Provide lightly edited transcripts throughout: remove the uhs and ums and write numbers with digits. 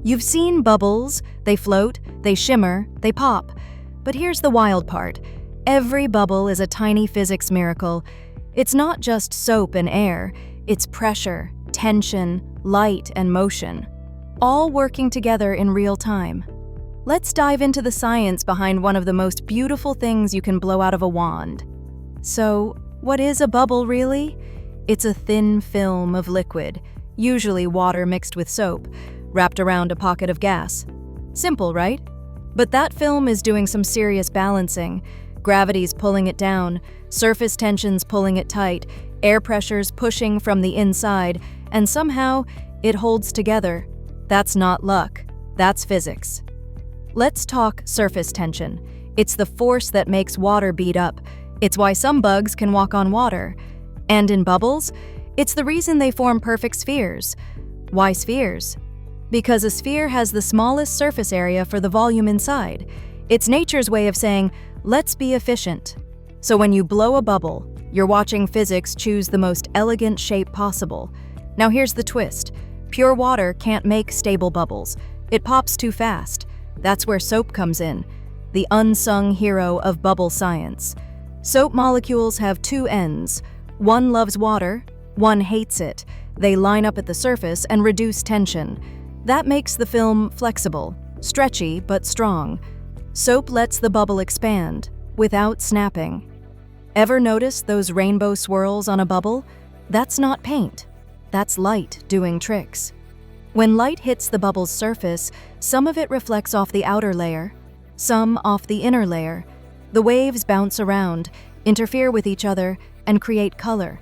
You've seen bubbles. They float, they shimmer, they pop. But here's the wild part. Every bubble is a tiny physics miracle. It's not just soap and air. It's pressure, tension, light, and motion, all working together in real time. Let's dive into the science behind one of the most beautiful things you can blow out of a wand. So, what is a bubble really? It's a thin film of liquid, usually water mixed with soap, wrapped around a pocket of gas. Simple, right? But that film is doing some serious balancing. Gravity's pulling it down, surface tensions pulling it tight, air pressures pushing from the inside, and somehow it holds together. That's not luck, that's physics. Let's talk surface tension. It's the force that makes water beat up. It's why some bugs can walk on water. And in bubbles, it's the reason they form perfect spheres. Why spheres? Because a sphere has the smallest surface area for the volume inside. It's nature's way of saying, let's be efficient. So when you blow a bubble, you're watching physics choose the most elegant shape possible. Now here's the twist. Pure water can't make stable bubbles. It pops too fast. That's where soap comes in, the unsung hero of bubble science. Soap molecules have two ends. One loves water, one hates it. They line up at the surface and reduce tension. That makes the film flexible, stretchy but strong. Soap lets the bubble expand without snapping. Ever notice those rainbow swirls on a bubble? That's not paint. That's light doing tricks. When light hits the bubble's surface, some of it reflects off the outer layer, some off the inner layer. The waves bounce around, interfere with each other, and create color.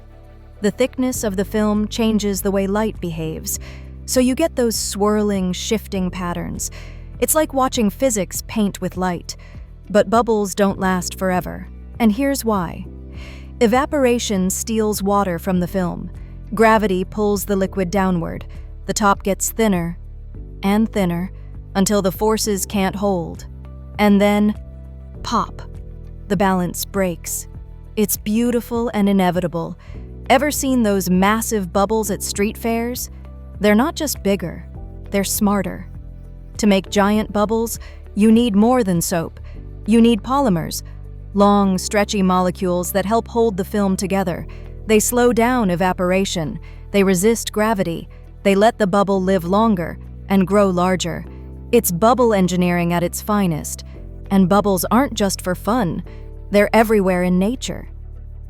The thickness of the film changes the way light behaves, so you get those swirling, shifting patterns. It's like watching physics paint with light. But bubbles don't last forever, and here's why. Evaporation steals water from the film. Gravity pulls the liquid downward. The top gets thinner and thinner until the forces can't hold. And then, pop, the balance breaks. It's beautiful and inevitable. Ever seen those massive bubbles at street fairs? They're not just bigger, they're smarter. To make giant bubbles, you need more than soap. You need polymers, long, stretchy molecules that help hold the film together. They slow down evaporation, they resist gravity, they let the bubble live longer and grow larger. It's bubble engineering at its finest. And bubbles aren't just for fun, they're everywhere in nature.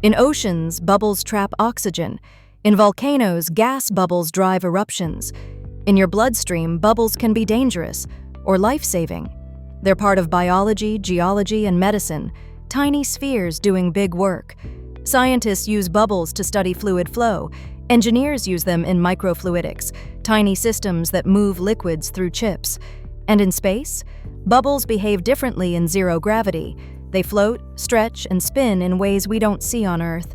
In oceans, bubbles trap oxygen. In volcanoes, gas bubbles drive eruptions. In your bloodstream, bubbles can be dangerous or life-saving. They're part of biology, geology, and medicine, tiny spheres doing big work. Scientists use bubbles to study fluid flow. Engineers use them in microfluidics, tiny systems that move liquids through chips. And in space, bubbles behave differently in zero gravity. They float, stretch, and spin in ways we don't see on Earth.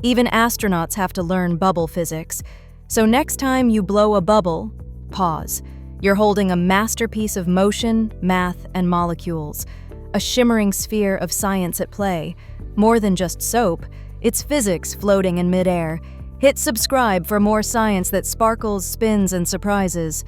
Even astronauts have to learn bubble physics. So next time you blow a bubble, pause. You're holding a masterpiece of motion, math, and molecules. A shimmering sphere of science at play. More than just soap, it's physics floating in midair. Hit subscribe for more science that sparkles, spins, and surprises.